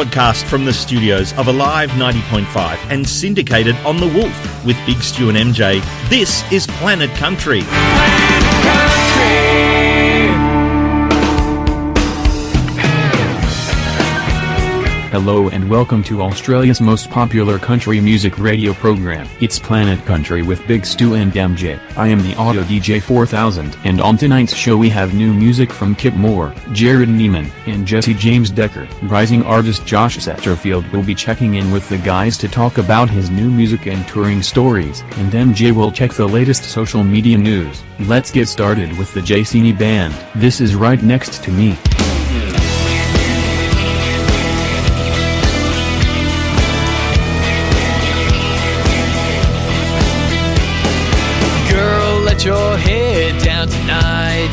broadcast from the studios of Alive 90.5 and syndicated on The Wolf with Big Stu and MJ. This is Planet Country. Hello and welcome to Australia's most popular country music radio program. It's Planet Country with Big Stu and MJ. I am the Auto DJ 4000, and on tonight's show we have new music from Kip Moore, Jared Neiman, and Jesse James Decker. Rising artist Josh Setterfield will be checking in with the guys to talk about his new music and touring stories, and MJ will check the latest social media news. Let's get started with the JCini Band. This is Right Next to Me. Let your head down tonight.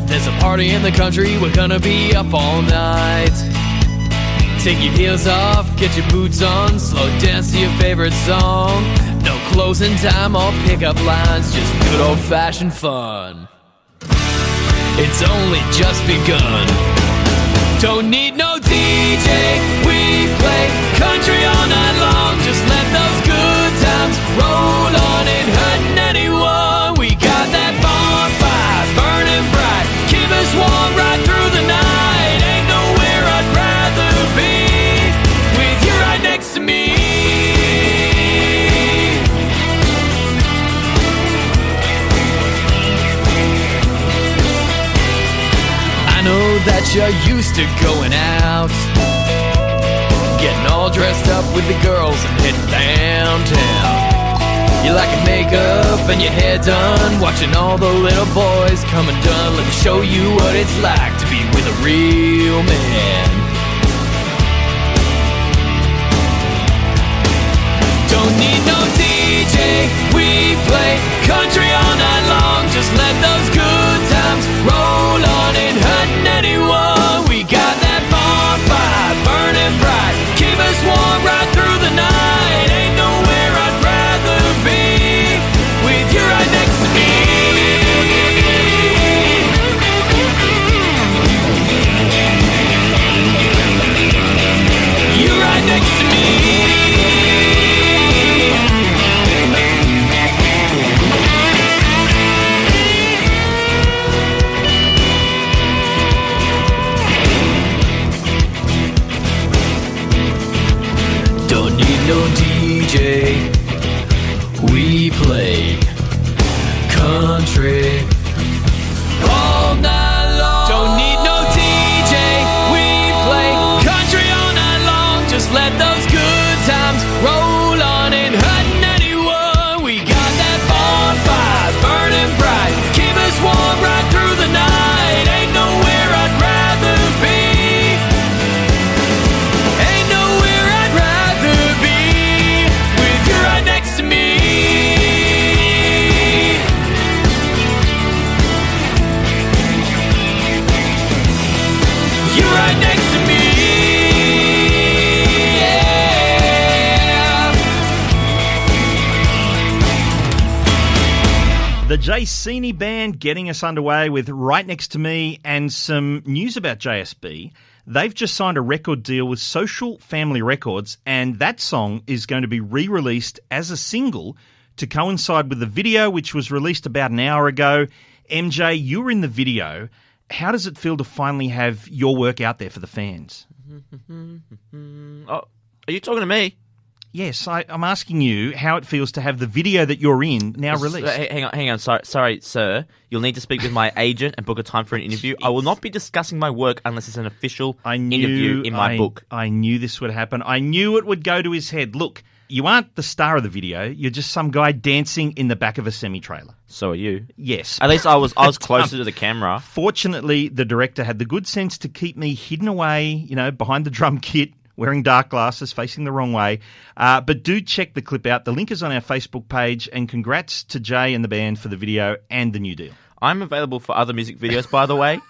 There's a party in the country, we're gonna be up all night. Take your heels off, get your boots on, slow dance to your favorite song. No closing time or pickup lines, just good old-fashioned fun. It's only just begun. Don't need no DJ, we play country all night long. Just let those good times roll on, ain't hurting anyone. We got that bonfire burning bright, keep us warm right through the night. Ain't nowhere I'd rather be with you right next to me. I know that you're used to going out, getting all dressed up with the girls and heading downtown. You like your makeup and your hair done, watching all the little boys come undone. Let me show you what it's like to be with a real man. Don't need no DJ, we play country all night long. Just let those good times roll on, ain't hurting anyone. We got that bonfire burning bright, keep us warm right through the night. Ain't nowhere I'd rather be with you right next to me. You right next to me. Don't need no DJ, we play country all night long. Don't need no DJ, we play country all night long. Just let those good times roll on, ain't hurting anyone. We got that bonfire burning bright, keep us warm right through the night. Ain't nowhere I'd rather be. Ain't nowhere I'd rather be with you right next to me. You right next to me. Yeah. The JCini Band getting us underway with Right Next to Me, and some news about JSB. They've just signed a record deal with Social Family Records, and that song is going to be re-released as a single to coincide with the video, which was released about an hour ago. MJ, you were in the video. How does it feel to finally have your work out there for the fans? Oh, are you talking to me? Yes, I'm asking you how it feels to have the video that you're in now released. Hang on. Sorry, sir. You'll need to speak with my agent and book a time for an interview. I will not be discussing my work unless it's an official interview in my book. I knew this would happen. I knew it would go to his head. Look, you aren't the star of the video. You're just some guy dancing in the back of a semi-trailer. So are you. Yes. At least I was closer to the camera. Fortunately, the director had the good sense to keep me hidden away, behind the drum kit, wearing dark glasses, facing the wrong way. But do check the clip out. The link is on our Facebook page, and congrats to Jay and the band for the video and the new deal. I'm available for other music videos, by the way.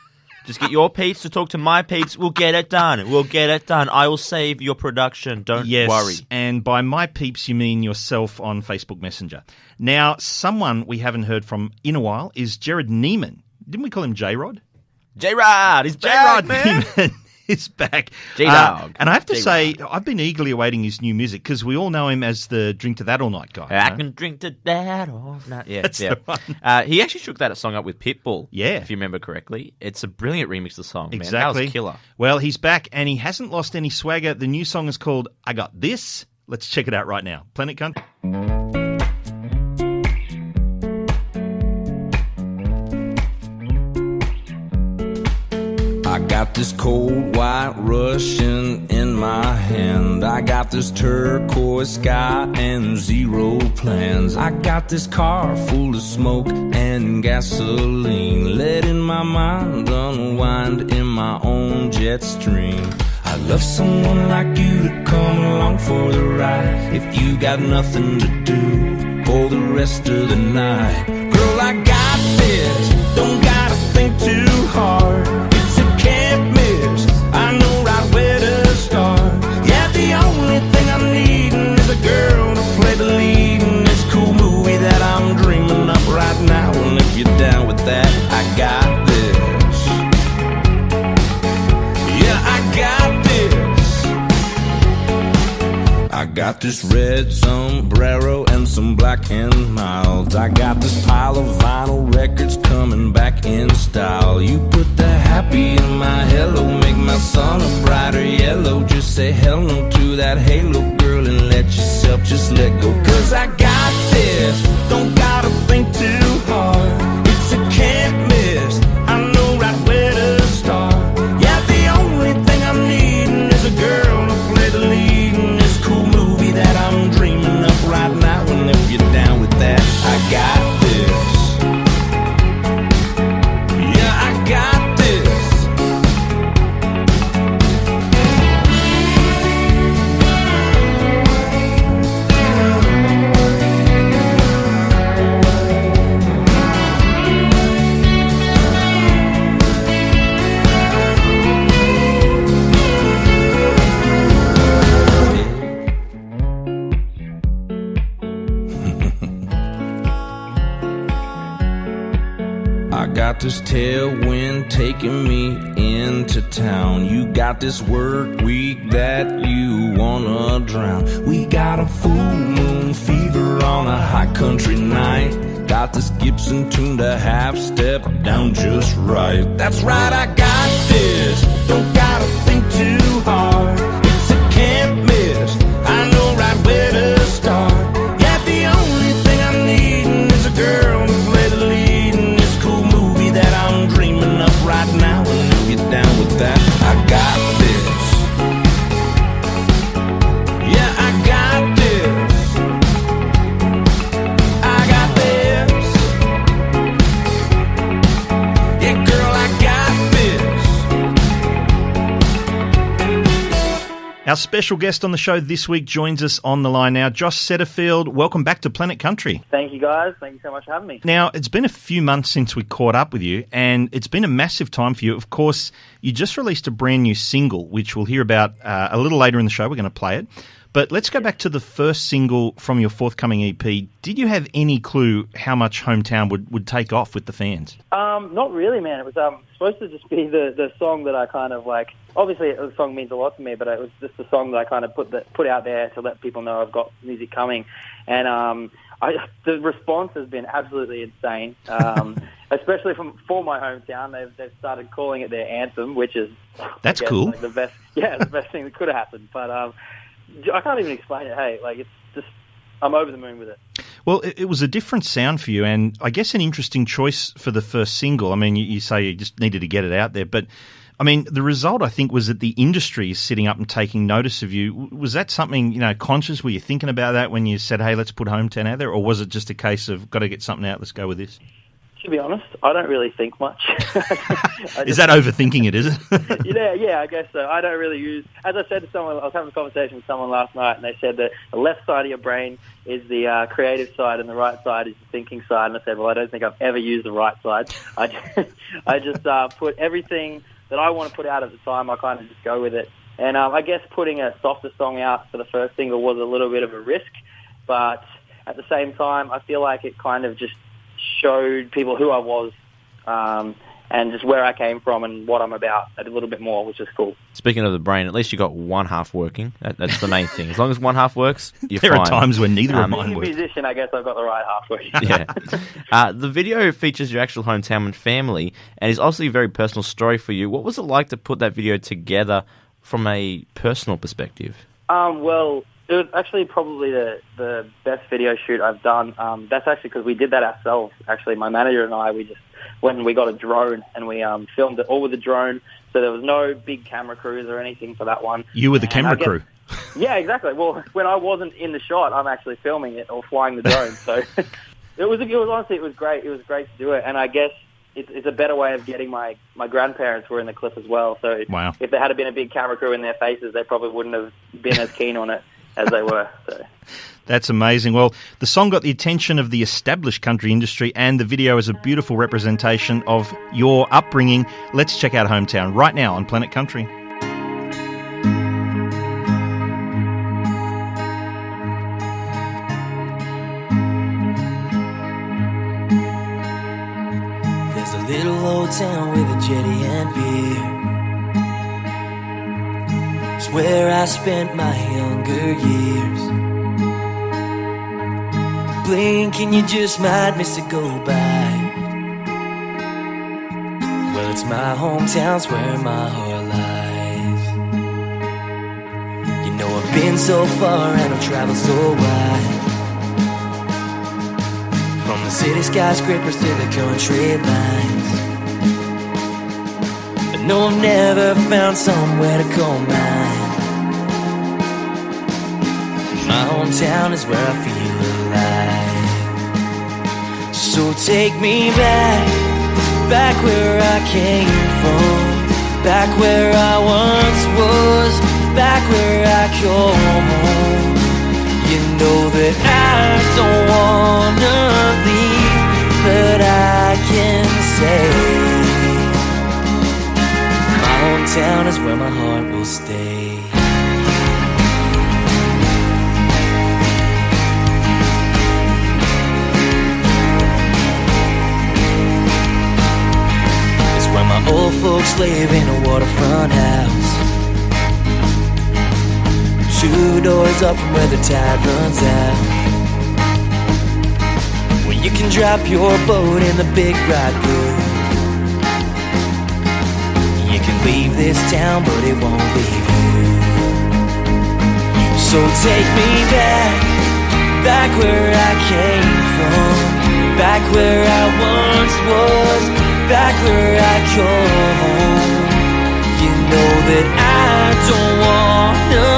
Just get your peeps to talk to my peeps. We'll get it done. I will save your production. Don't worry. And by my peeps, you mean yourself on Facebook Messenger. Now, someone we haven't heard from in a while is Jared Neiman. Didn't we call him J-Rod? J-Rod! He's back, man! is back. G-Dog. And I have to G-Dog. say, I've been eagerly awaiting his new music because we all know him as the Drink to That All Night guy. I can drink to that all night. Yeah, That's yeah. the one. He actually shook that song up with Pitbull. Yeah. If you remember correctly. It's a brilliant remix of the song, man. Exactly. That was killer. Well, he's back and he hasn't lost any swagger. The new song is called I Got This. Let's check it out right now. Planet Country. I got this cold white Russian in my hand. I got this turquoise sky and zero plans. I got this car full of smoke and gasoline, letting my mind unwind in my own jet stream. I love someone like you to come along for the ride. If you got nothing to do for the rest of the night, girl, I got this. Don't gotta think too hard. It's a can't miss. I know right where to start. Yeah, the only thing I'm needing is a girl to play the lead in this cool movie that I'm dreaming up right now. And if you're down with that, I got this. Yeah, I got this. I got this red sombrero and some black and mild. I got this pile of vinyl records coming back in style. You put the happy in my hello, make my sun a brighter yellow. Just say hello to that halo, girl, and let yourself just let go. Cause I got this, don't gotta think too hard. It's a can't miss, I know right where to start. Yeah, the only thing I'm needing is a girl to play the lead in this cool movie that I'm dreaming up right now. And if you're down with that, I got this. Yeah, I got this. I got this tailwind taking me into town. You got this work week that you wanna drown. We got a full moon fever on a high country night. Got this Gibson tuned a half step down just right. That's right, I got this. Don't gotta think too hard. It's a can't miss. I know right where to start. Yeah, the only thing I'm needing is a girl to play the lead in this cool movie that I'm dreaming up right now. And if you're down with that, I got this. Yeah, I got this. I got this. Yeah, girl, I got this. Our special guest on the show this week joins us on the line now. Josh Setterfield, welcome back to Planet Country. Thank you, guys. Thank you so much for having me. Now, it's been a few months since we caught up with you, and it's been a massive time for you. Of course, you just released a brand new single, which we'll hear about a little later in the show. We're going to play it. But let's go back to the first single from your forthcoming EP. Did you have any clue how much Hometown would take off with the fans? Not really, man. It was supposed to just be the song that I kind of like. Obviously, the song means a lot to me, but it was just the song that I kind of put out there to let people know I've got music coming. And the response has been absolutely insane, especially for my hometown. They've started calling it their anthem, which is That's cool. Like the best thing that could have happened. But I can't even explain it. Hey, like it's just I'm over the moon with it. Well, it was a different sound for you, and I guess an interesting choice for the first single. I mean, you say you just needed to get it out there, but I mean, the result, I think, was that the industry is sitting up and taking notice of you. Was that something, conscious? Were you thinking about that when you said, hey, let's put Hometown out there? Or was it just a case of, got to get something out, let's go with this? To be honest, I don't really think much. Is that overthinking it, is it? Yeah, I guess so. I don't really use... As I said to someone, I was having a conversation with someone last night, and they said that the left side of your brain is the creative side and the right side is the thinking side. And I said, well, I don't think I've ever used the right side. I just put everything that I want to put out at the time, I kind of just go with it. And I guess putting a softer song out for the first single was a little bit of a risk, but at the same time, I feel like it kind of just showed people who I was and just where I came from and what I'm about a little bit more, which is cool. Speaking of the brain, at least you got one half working. That's the main thing. As long as one half works, you're There fine. are times when neither of mine Being a work. musician, I guess I've got the right half working. Yeah. The video features your actual hometown and family, and is obviously a very personal story for you. What was it like to put that video together from a personal perspective? Well, it was actually probably the best video shoot I've done. That's actually because we did that ourselves. Actually, my manager and I, we just went and we got a drone and we filmed it all with the drone. So there was no big camera crews or anything for that one. You were the And camera crew. Yeah, exactly. Well, when I wasn't in the shot, I'm actually filming it or flying the drone. So it was honestly, it was great. It was great to do it, and I guess it's a better way of getting my grandparents were in the clip as well. So Wow. if there had been a big camera crew in their faces, they probably wouldn't have been as keen on it as they were. So. That's amazing. Well, the song got the attention of the established country industry, and the video is a beautiful representation of your upbringing. Let's check out Hometown right now on Planet Country. There's a little old town with a jetty and beer. It's where I spent my younger years. Blink and you just might miss it go by. Well, it's my hometown's where my heart lies. You know I've been so far and I've traveled so wide. From the city skyscrapers to the country lines. But no, I've never found somewhere to call mine. My hometown is where I feel alive. So take me back, back where I came from, back where I once was, back where I call home. You know that I don't wanna leave, but I can say my hometown is where my heart will stay. It's where my old folks live in a waterfront house, 2 doors up from where the tide runs out, where you can drop your boat in the big bright blue. You can leave this town, but it won't leave you. So take me back, back where I came from, back where I once was, back where I call home. You know that I don't wanna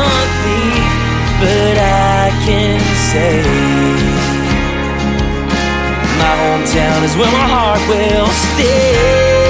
leave, but I can say my hometown is where my heart will stay.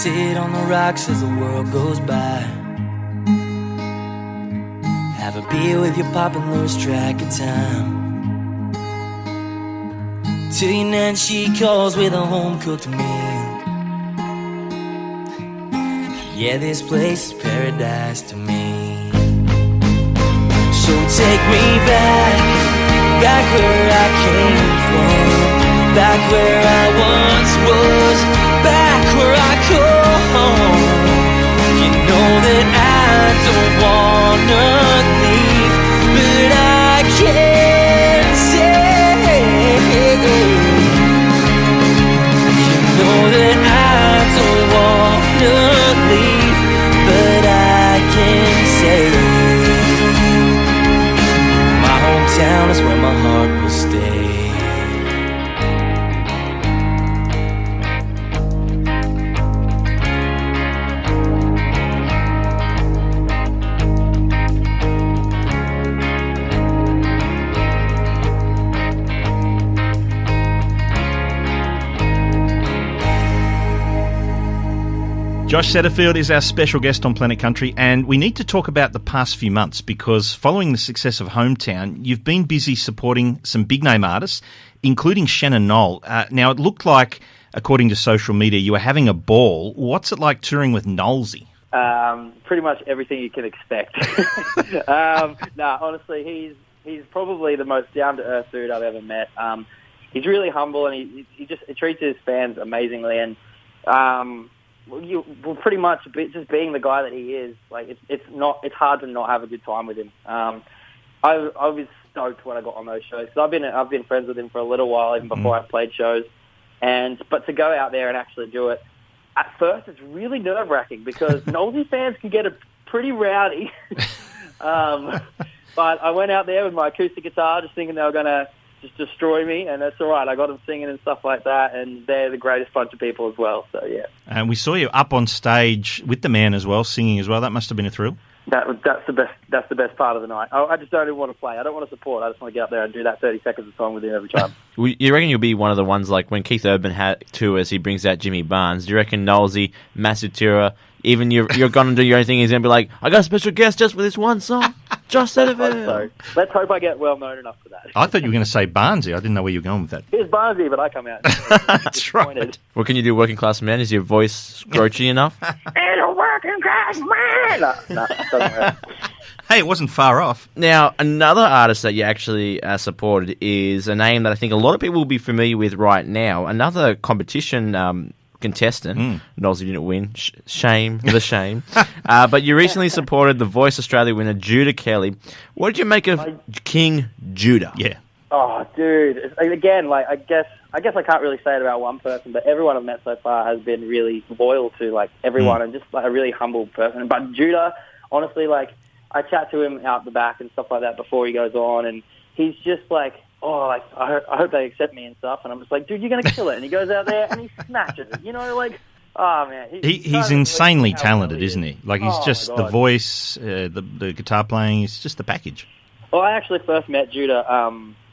Sit on the rocks as the world goes by. Have a beer with your pop and lose track of time. Till your nan she calls with a home-cooked meal. Yeah, this place is paradise to me. So take me back, back where I came from, back where I once was, back where I call home. You know that I don't wanna leave, but I can't say. You know that I don't wanna leave, but I can say my hometown is where my heart will stay. Josh Setterfield is our special guest on Planet Country, and we need to talk about the past few months because following the success of Hometown, you've been busy supporting some big-name artists, including Shannon Noll. Now, it looked like, according to social media, you were having a ball. What's it like touring with Nollsy? Pretty much everything you can expect. Honestly, he's probably the most down-to-earth dude I've ever met. He's really humble, and he treats his fans amazingly, and pretty much just being the guy that he is, like it's hard to not have a good time with him. I was stoked when I got on those shows because I've been friends with him for a little while, even before I played shows, but to go out there and actually do it, at first it's really nerve-wracking because Nollsy fans can get pretty rowdy. But I went out there with my acoustic guitar, just thinking they were going to just destroy me, and that's all right. I got them singing and stuff like that, and they're the greatest bunch of people as well. So yeah. And we saw you up on stage with the man as well, singing as well. That must have been a thrill. That's the best. That's the best part of the night. I just don't even want to play. I don't want to support. I just want to get up there and do that 30 seconds of song with him every time. You reckon you'll be one of the ones like when Keith Urban had tours, he brings out Jimmy Barnes. Do you reckon Nollsy, massive tourer, even you're going to do your own thing, he's going to be like, I got a special guest just for this one song? Josh Setterfield. So let's hope I get well known enough for that. I thought you were going to say Barnesy. I didn't know where you were going with that. Here's Barnesy, but I come out. That's right. What can you do, working class man? Is your voice scroochy enough? And a working class man. No, doesn't work. Hey, it wasn't far off. Now, another artist that you actually supported is a name that I think a lot of people will be familiar with right now. Another competition contestant. Nollsy didn't win. Shame. But you recently supported the Voice Australia winner, Judah Kelly. What did you make of King Judah? Yeah. Oh, dude. Again, I guess I can't really say it about one person, but everyone I've met so far has been really loyal to, everyone and just, a really humble person. But Judah, honestly, I chat to him out the back and stuff like that before he goes on, and he's just I hope they accept me and stuff. And I'm just like, dude, you're going to kill it. And he goes out there and he smashes it. Oh, man. He's insanely talented, isn't he? He's just the voice, the guitar playing, it's just the package. Well, I actually first met Judah.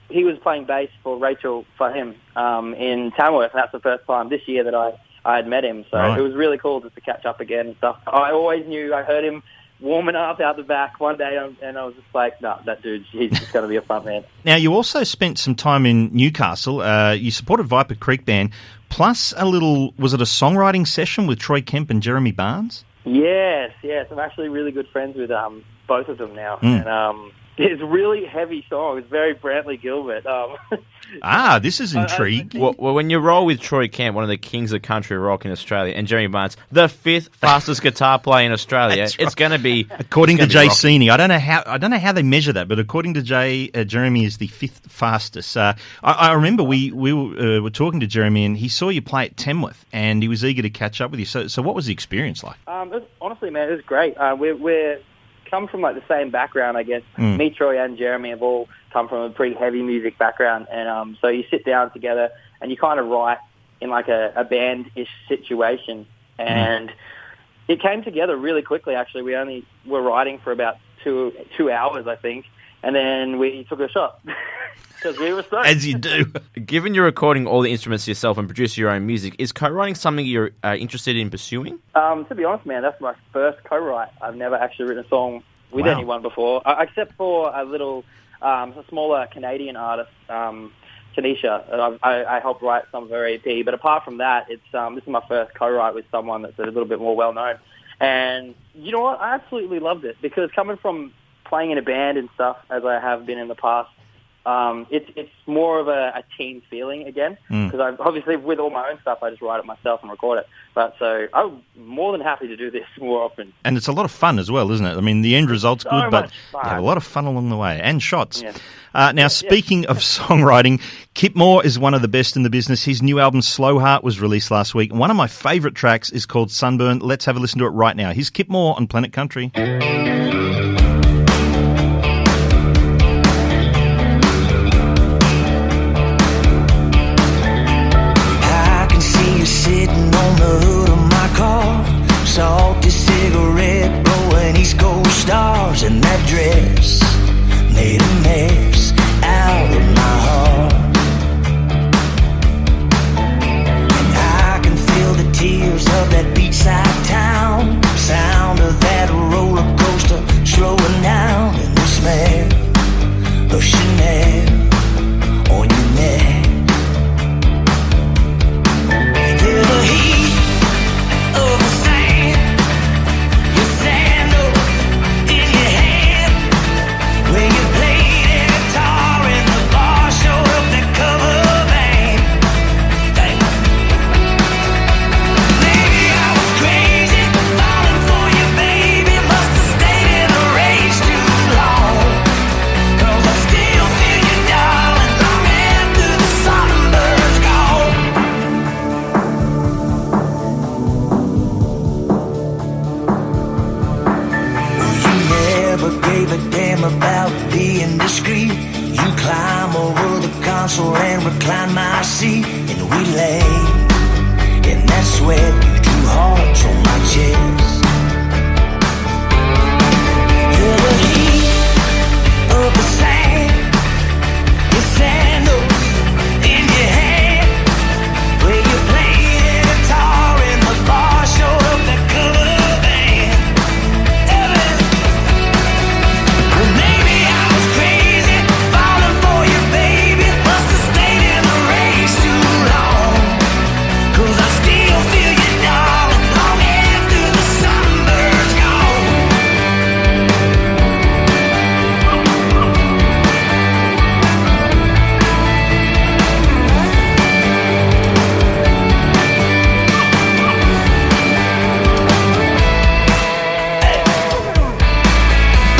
He was playing bass for Rachel for him in Tamworth, and that's the first time this year that I had met him. So It was really cool just to catch up again and stuff. I always knew, I heard him warming up out the back one day, and I was just like, no, that dude, he's just going to be a front man. Now, you also spent some time in Newcastle. You supported Viper Creek Band, plus was it a songwriting session with Troy Kemp and Jeremy Barnes? Yes. I'm actually really good friends with both of them now. And it's really heavy song. It's very Brantley Gilbert. This is intriguing. Well, when you roll with Troy Kemp, one of the kings of country rock in Australia, and Jeremy Barnes, the 5th fastest guitar player in Australia, it's going to be. According to Jay Seeney, I don't know how they measure that, but according to Jay, Jeremy is the 5th fastest. I remember we were talking to Jeremy, and he saw you play at Tamworth, and he was eager to catch up with you. So what was the experience like? Honestly, man, it was great. We're come from the same background, I guess. Me, Troy, and Jeremy have all come from a pretty heavy music background, and so you sit down together and you kind of write in a band-ish situation, and it came together really quickly. Actually, we only were writing for about two hours, I think, and then we took a shot because we were stoked. As you do. Given you're recording all the instruments yourself and produce your own music, is co-writing something you're interested in pursuing? To be honest, man, that's my first co-write. I've never actually written a song with anyone before, except for a smaller Canadian artist, Tanisha. I helped write some of her EP, but apart from that, this is my first co-write with someone that's a little bit more well-known. And you know what? I absolutely loved it because coming from playing in a band and stuff, as I have been in the past, it's more of a team feeling again, because obviously with all my own stuff, I just write it myself and record it. But so I'm more than happy to do this more often. And it's a lot of fun as well, isn't it? I mean, the end result's good, but you have a lot of fun along the way, and shots. Yeah. Now, speaking of songwriting, Kip Moore is one of the best in the business. His new album, Slow Heart, was released last week. One of my favourite tracks is called Sunburn. Let's have a listen to it right now. Here's Kip Moore on Planet Country. Sitting on the hood of my car, salty cigarette blowing East Coast stars, and that dress made a mess out of my heart. And I can feel the tears of that beachside town gave a damn about being discreet. You climb over the console and recline my seat, and we lay in that sweat. You drew hearts on my chest. You're the heat of the sand, your sandals in your hand, where you played a guitar in the bar, showed up that cover band. Well, maybe I was crazy, falling for you, baby. Must have stayed in the race too long, 'cause I still feel you, darling, long after the sunburn's gone.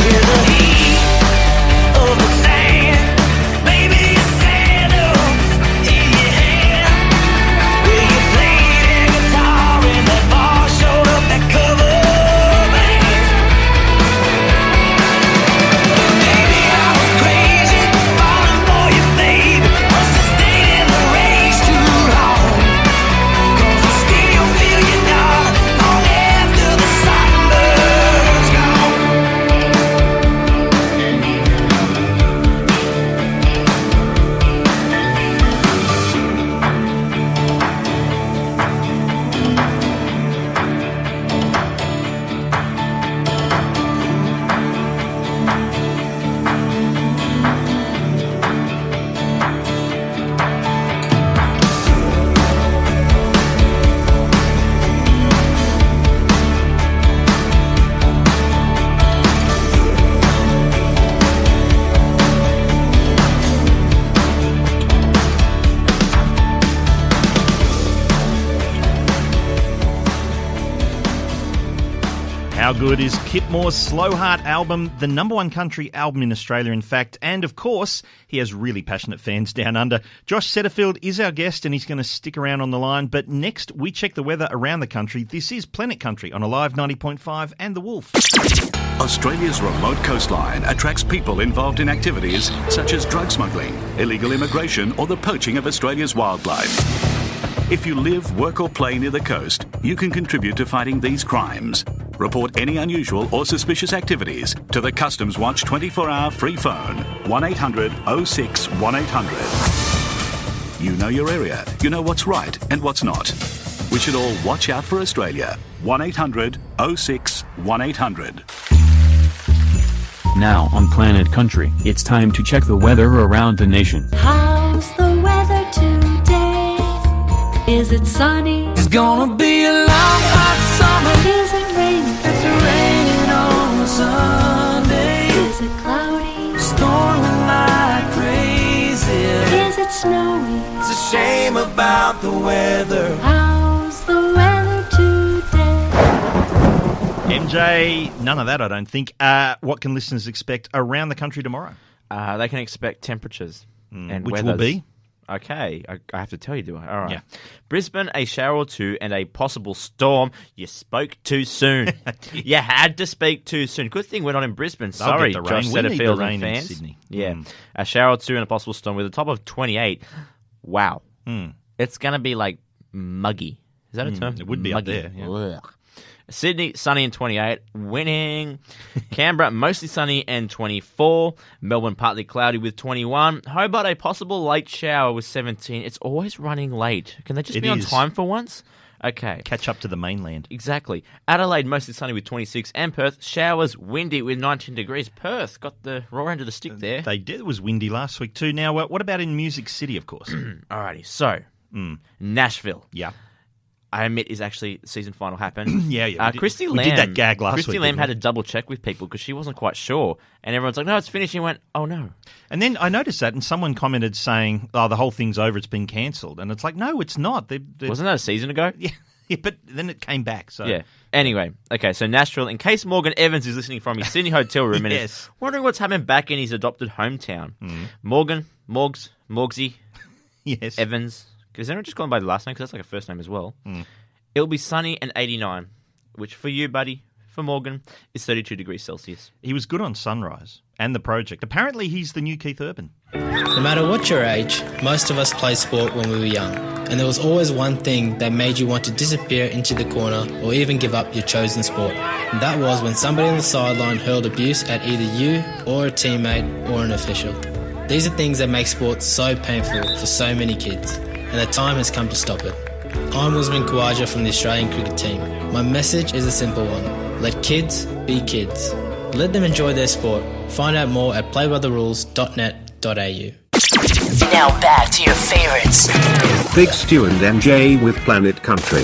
You're the heat of the sand, baby, your sandals in your hand, where you played a guitar in that bar, showed up that cover band. Maybe I was crazy, falling for you, baby. Must have stayed in the race too long, 'cause I still feel you, darling, long after the sunburn's gone. How good is Kip Moore's Slow Heart album, the number one country album in Australia, in fact, and of course, he has really passionate fans down under. Josh Setterfield is our guest and he's going to stick around on the line, but next we check the weather around the country. This is Planet Country on Alive 90.5 and The Wolf. Australia's remote coastline attracts people involved in activities such as drug smuggling, illegal immigration, or the poaching of Australia's wildlife. If you live, work, or play near the coast, you can contribute to fighting these crimes. Report any unusual or suspicious activities to the Customs Watch 24-hour free phone 1800 06 1800. You know your area, you know what's right and what's not. We should all watch out for Australia. 1800 06 1800. Now on Planet Country, it's time to check the weather around the nation. How's the weather today? Is it sunny? It's gonna be a long hot summer. Is it raining? It's raining on Sunday. Is it cloudy? Storming like crazy. Is it snowy? It's a shame about the weather. How's the weather today? MJ, none of that, I don't think. What can listeners expect around the country tomorrow? They can expect temperatures and Which weathers. will be? Okay, I have to tell you, do I? All right. Yeah. Brisbane, a shower or two and a possible storm. You spoke too soon. You had to speak too soon. Good thing we're not in Brisbane. They'll Sorry, get the Josh rain. We need the Setterfield rain and in fans. Sydney. Yeah. A shower or two and a possible storm with a top of 28. Wow. It's going to be like muggy. Is that a term? It would be muggy. up there. Yeah. Ugh. Sydney, sunny and 28, winning. Canberra, mostly sunny and 24. Melbourne, partly cloudy with 21. Hobart, a possible late shower with 17. It's always running late. Can they just It be on is. time for once? Okay. Catch up to the mainland. Exactly. Adelaide, mostly sunny with 26. And Perth, showers, windy with 19 degrees. Perth got the raw end of the stick there. They did. It was windy last week too. Now, what about in Music City, of course? Alrighty, so Nashville. Yeah. I admit is actually season final happened. Yeah. We Christy did Lamb. that gag last Christy week, Lamb didn't had we? to double check with people because she wasn't quite sure, and everyone's like, "No, it's finished." And went, "Oh no." And then I noticed that, and someone commented saying, "Oh, the whole thing's over. It's been cancelled." And it's like, no, it's not. Wasn't that a season ago? Yeah, but then it came back. So Yeah. Anyway, okay, so Nashville, in case Morgan Evans is listening from his Sydney hotel room and is Yes. wondering what's happening back in his adopted hometown. Morgan, Morgsy, yes, Evans, because everyone just call him by the last name because that's like a first name as well. It'll be sunny and 89, which for you, buddy, for Morgan is 32 degrees Celsius. He was good on Sunrise and The Project. Apparently, he's the new Keith Urban. No matter what your age, most of us played sport when we were young, and there was always one thing that made you want to disappear into the corner or even give up your chosen sport. And that was when somebody on the sideline hurled abuse at either you or a teammate or an official. These are things that make sport so painful for so many kids, and the time has come to stop it. I'm Usman Khawaja from the Australian cricket team. My message is a simple one. Let kids be kids. Let them enjoy their sport. Find out more at playbytherules.net.au. Now back to your favorites. Big Stu and MJ with Planet Country.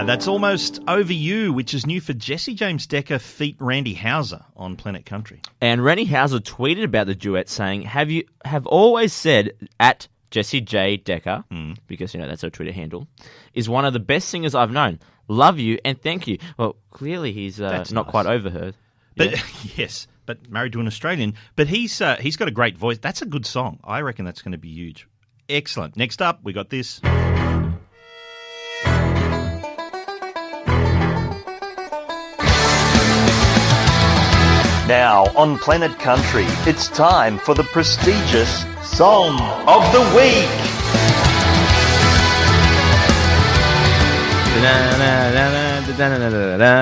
That's Almost Over You, which is new for Jesse James Decker feat Randy Houser on Planet Country. And Randy Houser tweeted about the duet saying, have always said at Jesse J. Decker, because, that's her Twitter handle, is one of the best singers I've known. Love you and thank you. Well, clearly he's not quite over her. But yes, but married to an Australian. But he's got a great voice. That's a good song. I reckon that's going to be huge. Excellent. Next up, we got this. Now on Planet Country, it's time for the prestigious Song of the Week.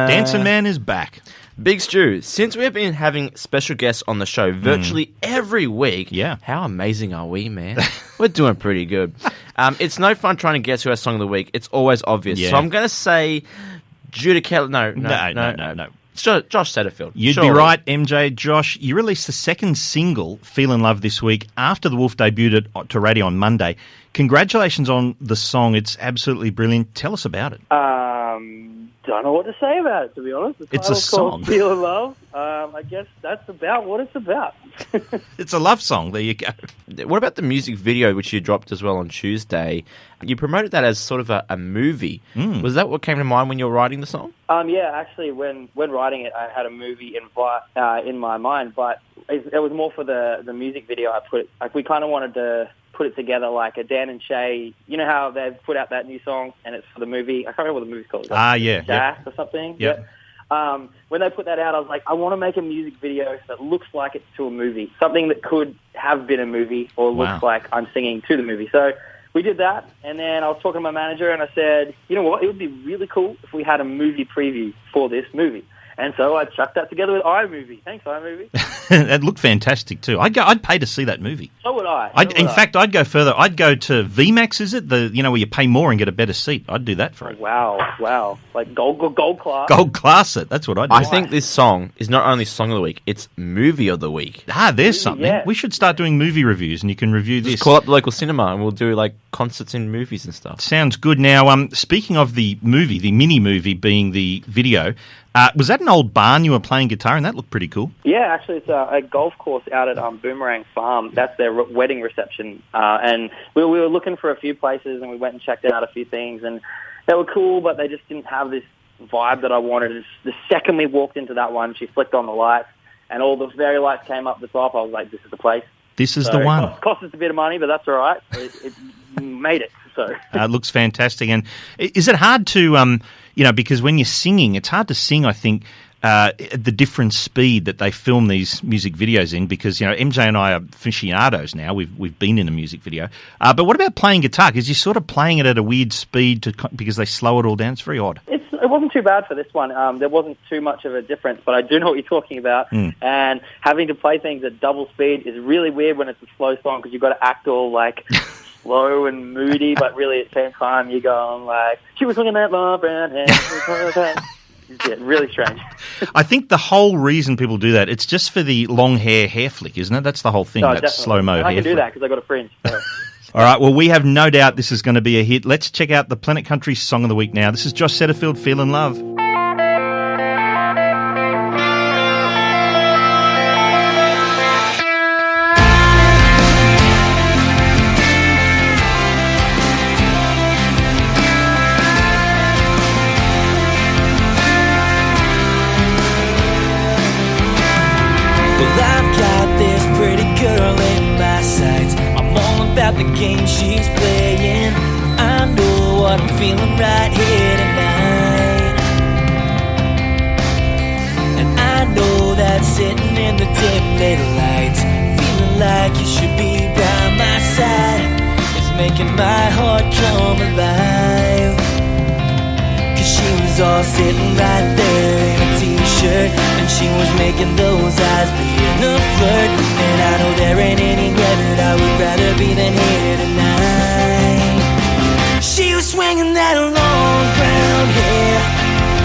Dancing Man is back. Big Stu, since we have been having special guests on the show virtually every week, how amazing are we, man? We're doing pretty good. It's no fun trying to guess who our song of the week. It's always obvious. Yeah. So I'm going to say Judicator. No. It's Josh Setterfield. You'd be right, MJ. Josh, you released the second single, Feel in Love, this week after The Wolf debuted to radio on Monday. Congratulations on the song. It's absolutely brilliant. Tell us about it. Don't know what to say about it, to be honest. The It's a title's called song. Feel in Love. I guess that's about what it's about. It's a love song. There you go. What about the music video, which you dropped as well on Tuesday? You promoted that as sort of a movie. Was that what came to mind when you were writing the song? Yeah, actually, when writing it, I had a movie in my mind, but it was more for the music video. We kind of wanted to put it together like a Dan and Shay. You know how they've put out that new song and it's for the movie? I can't remember what the movie's called. Yeah. Or something. Yeah. When they put that out, I was like, I want to make a music video that looks like it's to a movie, something that could have been a movie or looks like I'm singing to the movie. So we did that, and then I was talking to my manager, and I said, you know what, it would be really cool if we had a movie preview for this movie. And so I chucked that together with iMovie. Thanks, iMovie. It looked fantastic too. I'd pay to see that movie. So would I. In fact, I'd go further. I'd go to VMAX. Is it where you pay more and get a better seat? I'd do that for it. Wow! Like gold class. Gold class it. That's what I'd do. I think this song is not only song of the week; it's movie of the week. There's something. Yeah. We should start doing movie reviews, and you can review this. Just call up the local cinema, and we'll do like concerts in movies and stuff. Sounds good. Now, speaking of the movie, the mini movie being the video. Was that an old barn you were playing guitar in? That looked pretty cool. Yeah, actually, it's a golf course out at Boomerang Farm. That's their wedding reception. And we were looking for a few places, and we went and checked out a few things, and they were cool, but they just didn't have this vibe that I wanted. The second we walked into that one, she flicked on the lights, and all the fairy lights came up the top. I was like, this is the place. This is the one. Cost us a bit of money, but that's all right. It made it. So it looks fantastic. And is it hard to, because when you're singing, it's hard to sing, I think, at the different speed that they film these music videos in, because, MJ and I are aficionados now. We've been in a music video. But what about playing guitar? Because you're sort of playing it at a weird speed because they slow it all down. It's very odd. It wasn't too bad for this one. There wasn't too much of a difference, but I do know what you're talking about. And having to play things at double speed is really weird when it's a slow song, because you've got to act all like slow and moody, but really at the same time you're going like, she was looking at love brown hair. Yeah, really strange. I think the whole reason people do that, it's just for the long hair flick, isn't it? That's the whole thing, that slow-mo hair I can do flick. that because I got a fringe. So. All right, well, we have no doubt this is going to be a hit. Let's check out the Planet Country Song of the Week now. This is Josh Setterfield, Feel in Love. Well, I've got this pretty girl in my sights. I'm all about the game she's playing. I know what I'm feeling right here tonight. And I know that sitting in the dim little lights, feeling like you should be by my side, is making my heart come alive. Cause she was all sitting right there in a t-shirt, and she was making those eyes being a flirt. And I know there ain't anywhere that I would rather be than here tonight. She was swinging that long brown hair,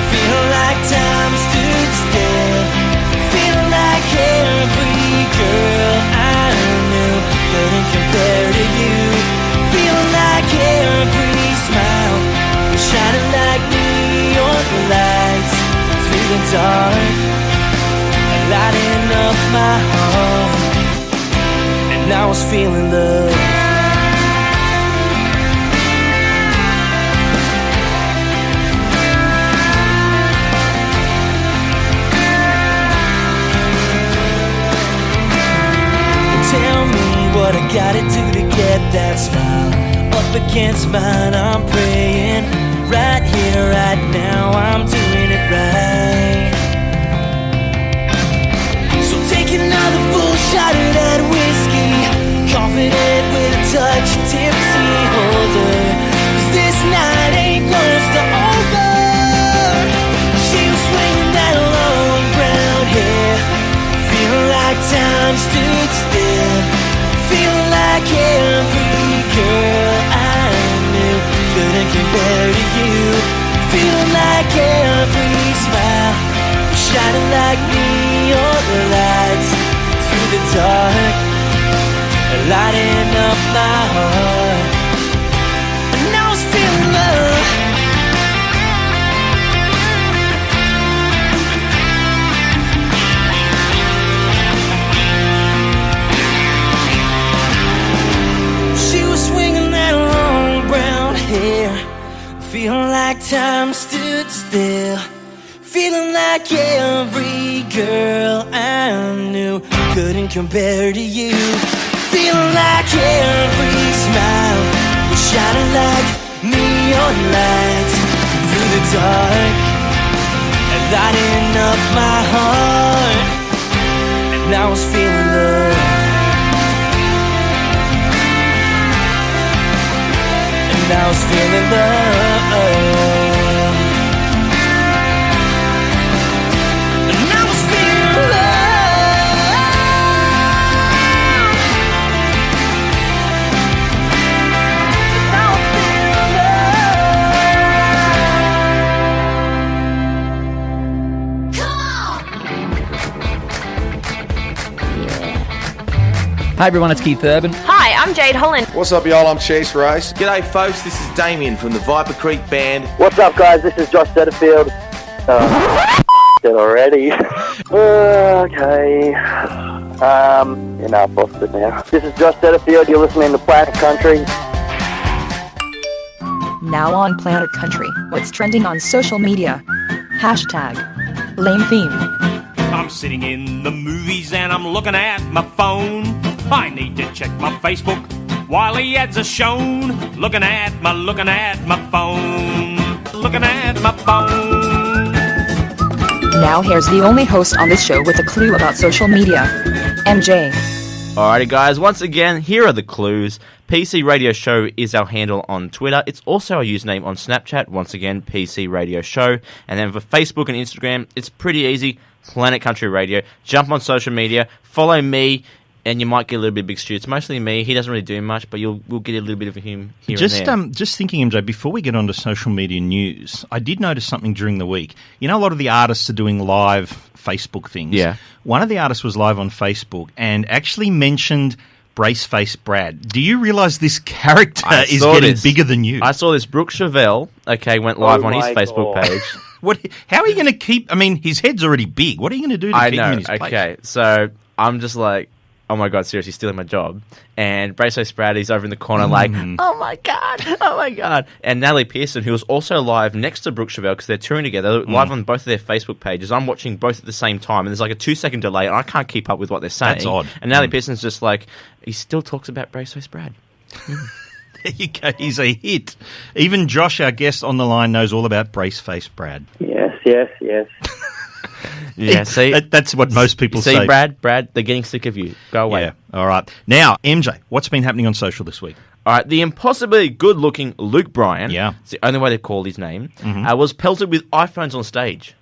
feeling like time stood still, feeling like every girl I knew couldn't compare to you, feeling like every smile was shining like neon lights through the dark, lighting up my heart, and I was feeling love. Tell me what I gotta do to get that smile up against mine. I'm praying right here, right now, I'm doing it right. So take another full shot of that whiskey, confident with a touch of tipsy holder, 'cause this night ain't close to over. She was swinging that long shining like neon lights through the dark, lighting up my heart. And I was feeling love. She was swinging that long brown hair, feeling like time stood still, feeling like every girl I knew couldn't compare to you, feeling like every smile was shining like neon lights through the dark, lighting up my heart. And I was feeling love. And I was feeling love. Hi everyone, it's Keith Urban. Hi, I'm Jade Holland. What's up, y'all? I'm Chase Rice. G'day, folks. This is Damien from the Viper Creek Band. What's up, guys? This is Josh Setterfield. Dead already. Okay. Enough off it now. This is Josh Setterfield. You're listening to Planet Country. Now on Planet Country, what's trending on social media? Hashtag lame theme. I'm sitting in the movies and I'm looking at my phone. I need to check my Facebook while the ads are shown. Looking at my phone. Looking at my phone. Now here's the only host on this show with a clue about social media, MJ. Alrighty guys, once again, here are the clues. PC Radio Show is our handle on Twitter. It's also our username on Snapchat. Once again, PC Radio Show. And then for Facebook and Instagram, it's pretty easy. Planet Country Radio. Jump on social media. Follow me. And you might get a little bit of Big Stu. It's mostly me. He doesn't really do much, but we'll get a little bit of him here and there. Just thinking, MJ, before we get on to social media news, I did notice something during the week. You know, a lot of the artists are doing live Facebook things. Yeah. One of the artists was live on Facebook and actually mentioned Braceface Brad. Do you realise this character is getting bigger than you? I saw this. Brooke Chevelle, went live on his Facebook page. How are you going to keep... I mean, his head's already big. What are you going to do to keep him in his place? Okay, so I'm just like... Oh my God, seriously, stealing my job. And Braceface Brad, he's over in the corner oh my God. And Natalie Pearson, who was also live next to Brooke Chevelle, because they're touring together, live on both of their Facebook pages. I'm watching both at the same time, and there's like a 2-second delay, and I can't keep up with what they're saying. That's odd. And Natalie Pearson's just like, he still talks about Braceface Brad. There you go, he's a hit. Even Josh, our guest on the line, knows all about Braceface Brad. Yes. Yeah, see? That's what most people say. See, Brad, they're getting sick of you. Go away. Yeah, all right. Now, MJ, what's been happening on social this week? All right, the impossibly good-looking Luke Bryan, yeah, it's the only way they've called his name, was pelted with iPhones on stage.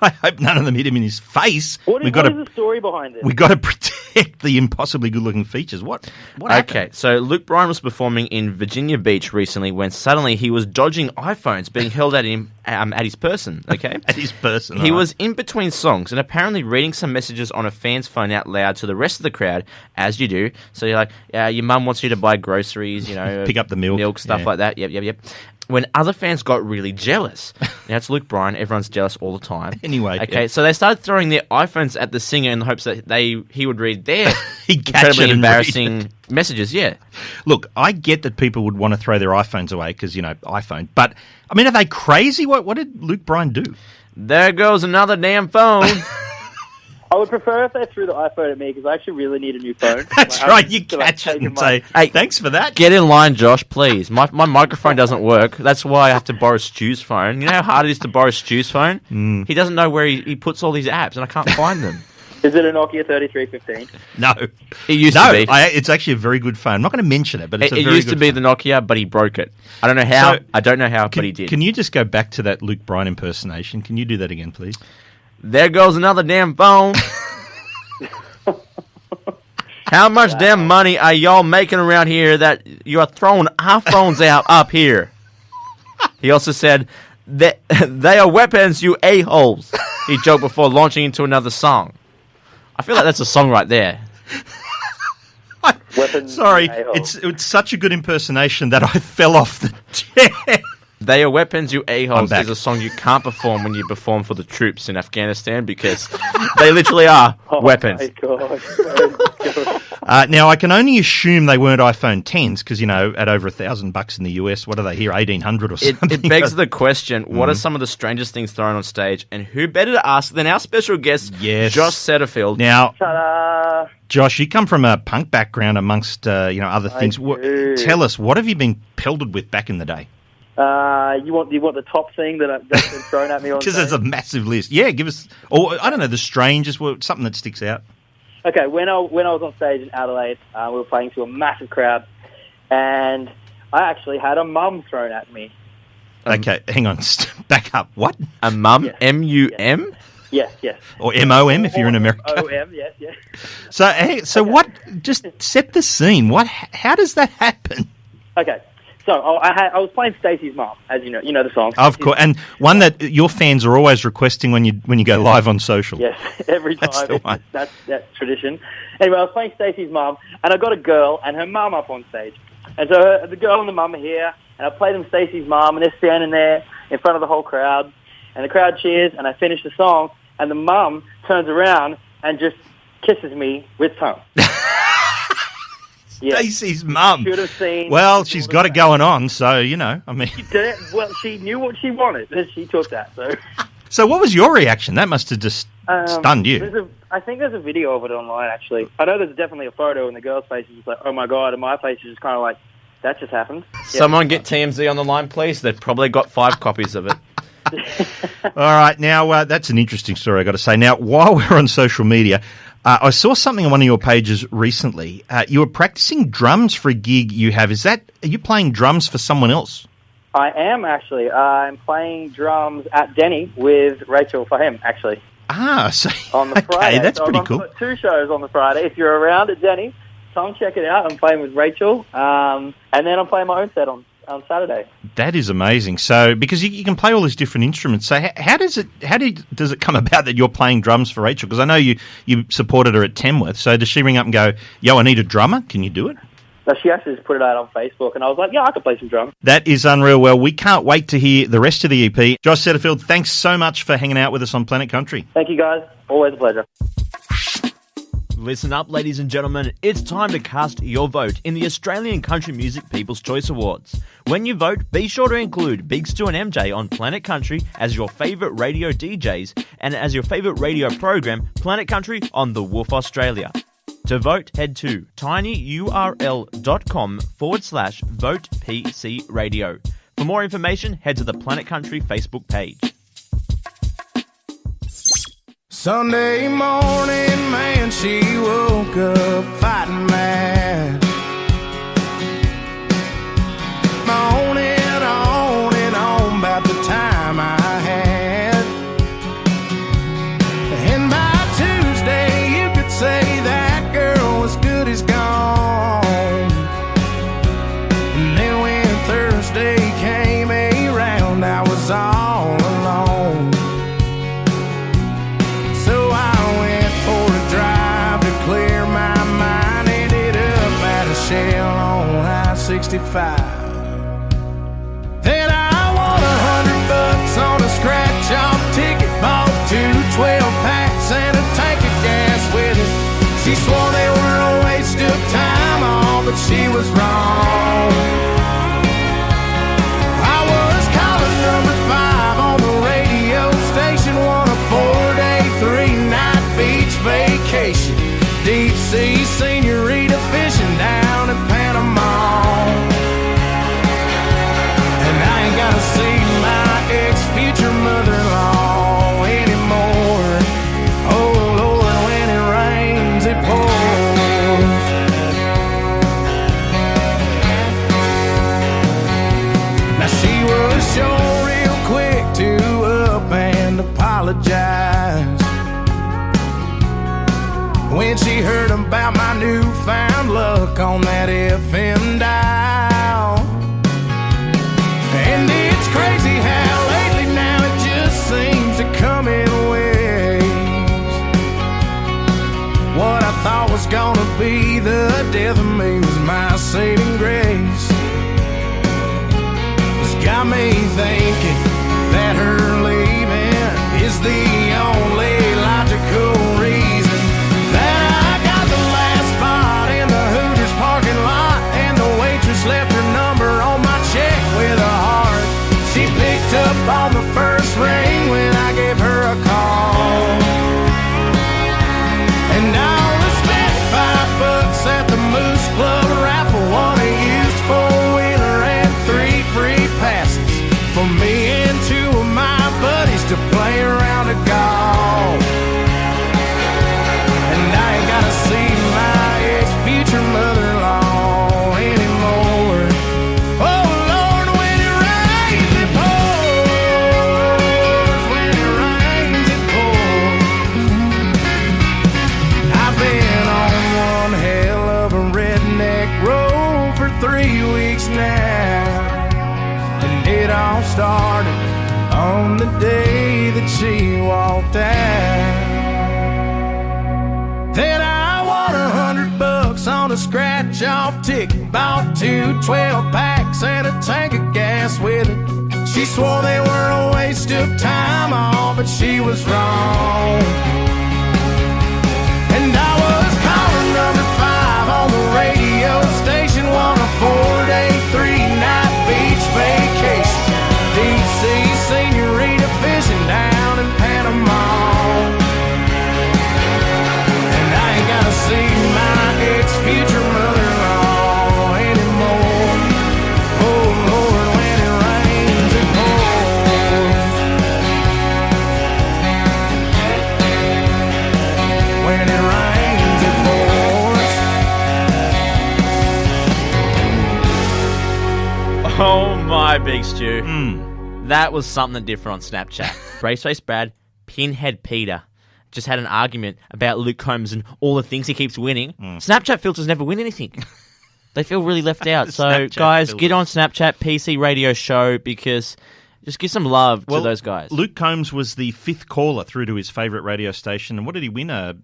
I hope none of them hit him in his face. What is the story behind this? We've got to protect the impossibly good-looking features. What happened? Okay, so Luke Bryan was performing in Virginia Beach recently when suddenly he was dodging iPhones being held at him at his person, okay? At his person, He was in between songs and apparently reading some messages on a fan's phone out loud to the rest of the crowd, as you do. So you're like, your mum wants you to buy groceries, pick up the milk. Stuff like that. Yep. When other fans got really jealous. Now, it's Luke Bryan. Everyone's jealous all the time. Anyway. Okay, so they started throwing their iPhones at the singer in the hopes that he would read their He'd catch incredibly embarrassing messages, yeah. Look, I get that people would want to throw their iPhones away because, iPhone. But, I mean, are they crazy? What did Luke Bryan do? There goes another damn phone. I would prefer if they threw the iPhone at me because I actually really need a new phone. That's right. You catch it and say, hey, thanks for that. Get in line, Josh, please. My microphone doesn't work. That's why I have to borrow Stu's phone. You know how hard it is to borrow Stu's phone? He doesn't know where he puts all these apps, and I can't find them. Is it a Nokia 3315? No. It used to be. It's actually a very good phone. I'm not going to mention it, but it's a very good phone. It used to be the Nokia, but he broke it. I don't know how. But he did. Can you just go back to that Luke Bryan impersonation? Can you do that again, please? There goes another damn phone. How much damn money are y'all making around here that you are throwing our phones out up here? He also said, they are weapons, you a-holes. he joked before launching into another song. I feel like that's a song right there. Sorry, it's such a good impersonation that I fell off the chair. They Are Weapons, You A-holes back. is a song you can't perform when you perform for the troops in Afghanistan because they literally are weapons. My God. Now, I can only assume they weren't iPhone 10s because, you know, at over $1,000 in the US, what are they here, 1,800 or something? It begs the question, what are some of the strangest things thrown on stage? And who better to ask than our special guest, Josh Setterfield. Now, Ta-da! Josh, you come from a punk background amongst, other things. Tell us, what have you been pelted with back in the day? You want the top thing that's been thrown at me on Because stage? there's a massive list. Yeah, give us, or I don't know, the strangest, something that sticks out. Okay, when I was on stage in Adelaide, we were playing to a massive crowd, and I actually had a mum thrown at me. Okay, hang on, back up. What? A mum? Yes. M-U-M? Yes. Or M-O-M if you're in America. O-M, yes. So what? Just set the scene. How does that happen? Okay, so I was playing Stacey's mum, as you know the song. Of course, and one that your fans are always requesting when you go live on social. Yes, every time. That's the one. That's tradition. Anyway, I was playing Stacey's mum, and I got a girl and her mum up on stage. And so the girl and the mum are here, and I play them Stacey's mum, and they're standing there in front of the whole crowd, and the crowd cheers, and I finish the song, and the mum turns around and just kisses me with tongue. Stacey's mum. Should have seen. Well, she's got it going on, so I mean. She did it. Well, she knew what she wanted, and she took that. So. So, what was your reaction? That must have just stunned you. I think there's a video of it online. Actually, I know there's definitely a photo, and the girl's face is just like, "Oh my God," and my face is just kind of like, "That just happened." Someone get TMZ on the line, please. They've probably got 5 copies of it. All right, now that's an interesting story, I got to say. Now, while we're on social media, I saw something on one of your pages recently. You were practicing drums for a gig you have. Are you playing drums for someone else? I am actually. I'm playing drums at Denny with Rachel for him, actually. So on the Friday. That's so pretty I've cool. got 2 shows on the Friday. If you're around at Denny, come check it out. I'm playing with Rachel, and then I'm playing my own set on Saturday. That is amazing. So, because you can play all these different instruments, so how does it come about that you're playing drums for Rachel? Because I know you supported her at Tamworth. So does she ring up and go, "Yo, I need a drummer. Can you do it?" No, she actually just put it out on Facebook, and I was like, "Yeah, I could play some drums." That is unreal. Well, we can't wait to hear the rest of the EP. Josh Setterfield, thanks so much for hanging out with us on Planet Country. Thank you, guys. Always a pleasure. Listen up, ladies and gentlemen. It's time to cast your vote in the Australian Country Music People's Choice Awards. When you vote, be sure to include Big Stu and MJ on Planet Country as your favourite radio DJs and as your favourite radio program, Planet Country on The Wolf Australia. To vote, head to tinyurl.com/votepcradio. For more information, head to the Planet Country Facebook page. Sunday morning, man, she woke up fighting mad. On and on about the time I had. And by Tuesday, you could say that girl was good as gone. And then when Thursday came around, I was all alone. So I went for a drive to clear my mind. Ended up at a Shell on I-65. Then I won $100 on a scratch-off ticket. Bought 2 12-packs and a tank of gas with it. She swore they were a waste of time, all, but she was wrong. I was calling number 5 on the radio station, won a 4-day, 3-night beach vacation. Deep sea senorita fishing down in Panama. And I ain't gotta see my ex-future mother-in-law anymore. Oh Lord, when it rains, it pours. Now she was sure real quick to up and apologize when she heard about my newfound luck on that FM dial. And it's crazy how lately now it just seems to come in waves. up on the first ring when I gave her a call. And I only spent $5 at the Moose Club raffle. Won a used four-wheeler and 3 free passes for me and 2 of my buddies to play around a golf. And I ain't gotta see my ex-future mother-in-law anymore. Oh Lord, when it rains it pours. When it rains it pours. I've been on one hell of a redneck road for 3 weeks now. And it all started on the day that she walked out. Then I won $100 on a scratch-off ticket. Bought 2 12-packs and a tank of gas with it. She swore they were a waste of time, all, but she was wrong. And I was caller number 5 on the radio station. Won a 4-day, 3-night beach vacation. Deep sea senorita fishing down in Panama. And I ain't gotta see my ex-future mother-in-law anymore. Oh Lord, when it rains it pours. When it rains it pours. Oh my, Big Stu. That was something different on Snapchat. Braceface Brad, Pinhead Peter just had an argument about Luke Combs and all the things he keeps winning. Snapchat filters never win anything. They feel really left out. So, Snapchat guys, filters. get on Snapchat PC Radio Show because just give some love to those guys. Luke Combs was the 5th caller through to his favourite radio station. And what did he win? A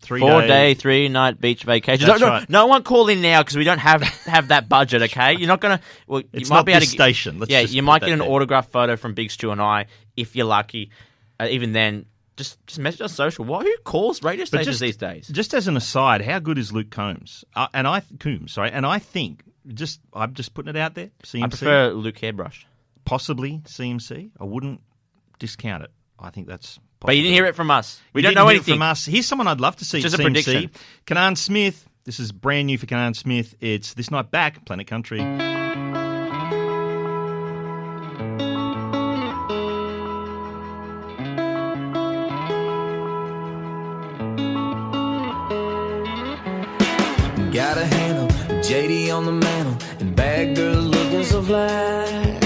4-day, 3-night beach vacation. That's No, right. no one call in now because we don't have that budget. Okay, you're not gonna. Well, you It's might not be able this to. station. Let's just you put might that get an there. autograph photo from Big Stu and I if you're lucky. Even then, just message us social. Who calls radio But stations these days? Just as an aside, how good is Luke Combs? And I think I'm just putting it out there. CMC, I prefer Luke Hairbrush. Possibly CMC. I wouldn't discount it. I think that's. But you didn't hear it from us. We You don't know didn't hear it anything from us. Here's someone I'd love to see. Just at a CMC. prediction. Canaan Smith. This is brand new for Canaan Smith. It's This Night Back, Planet Country. Got a handle, JD on the mantle, and bad girls looking so fly.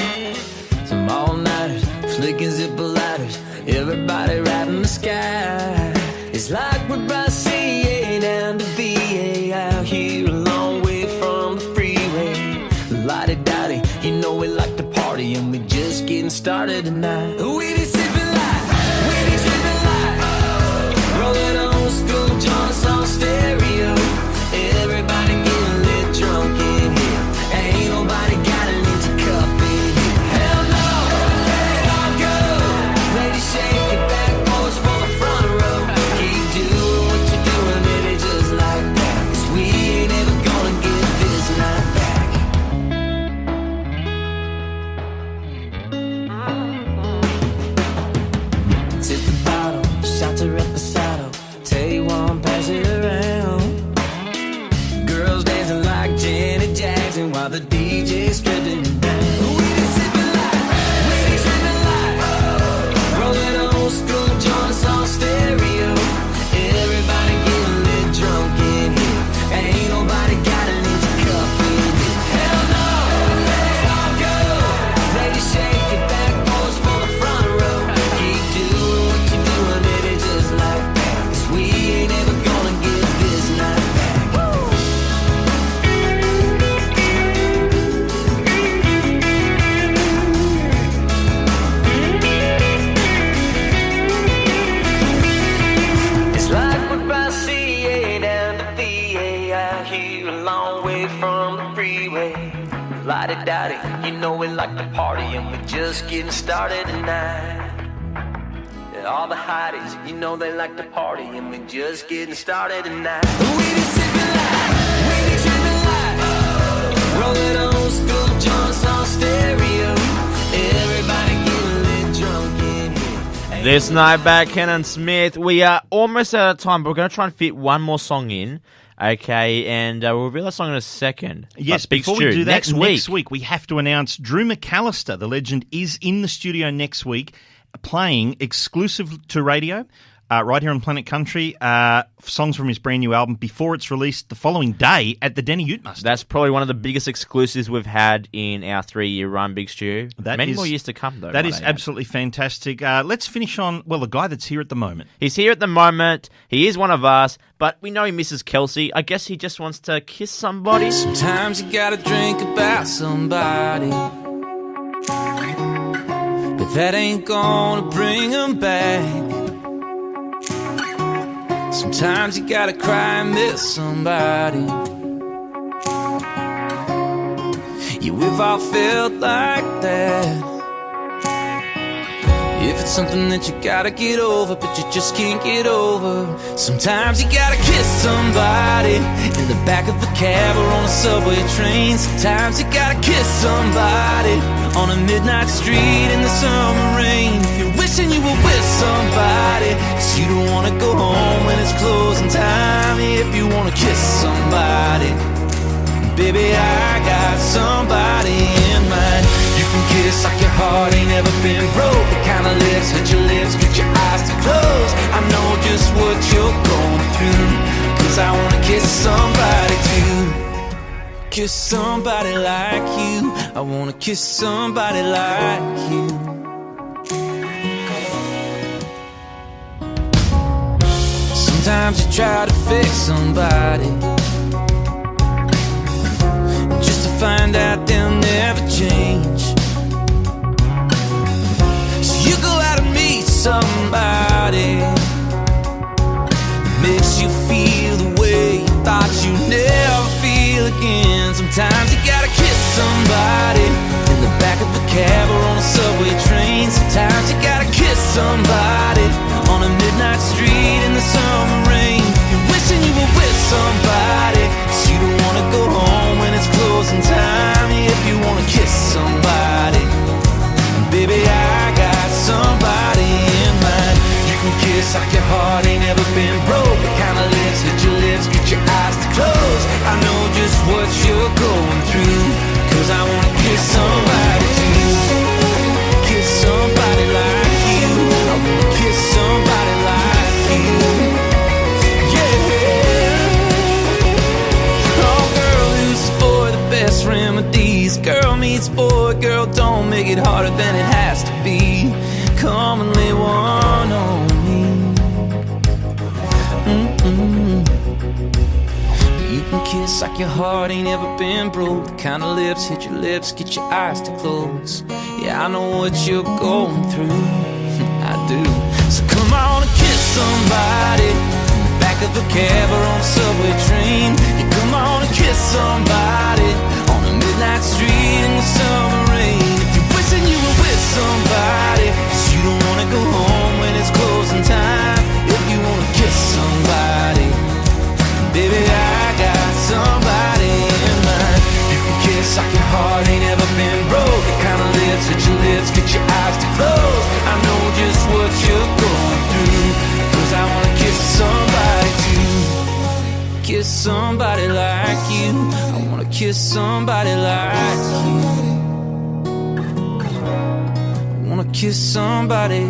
Some all-nighters, flicking zipper lighters, everybody riding the sky. It's like we're by CA down to VA, out here a long way from the freeway. Lottie-dottie, you know we like to party, and we just getting started tonight. We be sipping light, we be tripping light, rolling on school joints on stereo. Everybody getting lit drunk in here. Ain't nobody got an empty cup in here. Hell no, let it all go. Ladies, shake it back, boys from the front row. Keep doing what you're doing, baby, just like that. 'Cause we ain't ever gonna get this night back. Tip the bottle, shots are reposado. Tell you one, pass it around. Girls dancing like Janet Jackson while the DJ's stripping it down. We be sipping light, we be tripping light, rolling old school joints on stereo. Everybody getting lit drunk in here. Ain't nobody got an empty cup in here. Hell no, let it all go. Ladies, shake it back, boys for the front row. Keep doing what you're doing, baby, just like that. 'Cause we ain't ever gonna get this night back. It's like we're by CA down to VA, out here a long way from the freeway. Lottie-dottie, you know we like to party, and we're just getting started tonight. And all the hotties, you know they like to party, and we're just getting started tonight. We be sipping light, we be tripping light, rolling on school joints on stereo. Everybody getting This night back, Ken and Smith. We are almost out of time, but we're going to try and fit one more song in. Okay, and we'll reveal that song in a second. Yes, but before Stu, we do that, next week we have to announce Drew McAllister, the legend, is in the studio next week playing exclusive to radio. Right here on Planet Country, songs from his brand new album before it's released the following day at the Denny Ute Muster. That's probably one of the biggest exclusives we've had in our 3-year run, Big Stu. Many more years to come, though. That is absolutely fantastic. Let's finish on, well, the guy that's here at the moment. He's here at the moment. He is one of us, but we know he misses Kelsey. I guess he just wants to kiss somebody. Sometimes you gotta drink about somebody, but that ain't gonna bring him back. Sometimes you gotta cry and miss somebody. Yeah, we've all felt like that. If it's something that you gotta get over, but you just can't get over. Sometimes you gotta kiss somebody in the back of a cab or on a subway train. Sometimes you gotta kiss somebody on a midnight street in the summer rain. If you're wishing you were with somebody, 'cause you don't wanna go home when it's closing time. If you wanna kiss somebody, baby, I got somebody in mind. You can kiss like your heart ain't ever been broke. The kind of lips, hit your lips, get your eyes to close. I know just what you're going through, 'cause I wanna kiss somebody too. Kiss somebody like you. I wanna kiss somebody like you. Sometimes you try to fix somebody just to find out they'll never change. So you go out and meet somebody that makes you feel the way you thought you'd never feel again. Sometimes you gotta kiss somebody in the back of a cab or on a subway train. Sometimes you gotta kiss somebody on a midnight street in the summer rain. You're wishing you were with somebody, 'cause you don't wanna go home when it's closing time. If you wanna kiss somebody, baby, I got somebody in mind. You can kiss like your heart ain't ever been broke. The kind of lips, hit your lips, get your eyes to close. I know just what you're going through, 'cause I wanna kiss somebody too. Kiss somebody like you. I wanna kiss somebody like you. Best remedies. Girl meets boy, girl don't make it harder than it has to be. Come and lay one on me. You can kiss like your heart ain't ever been broke. The kind of lips, hit your lips, get your eyes to close. Yeah, I know what you're going through. I do. So come on and kiss somebody in the back of a cab or on a subway train. Yeah, come on and kiss somebody on a midnight street in the summer rain. If you're wishing you were with somebody, 'cause you don't wanna go home when it's closing time. If you wanna kiss somebody, baby, I got somebody in mind. You can kiss like your heart ain't ever been broke. The kind of lips, hit your lips, get your eyes to close. I know just what you're going through, 'cause I wanna kiss somebody too. Kiss somebody like you. I wanna kiss somebody like you. I wanna kiss somebody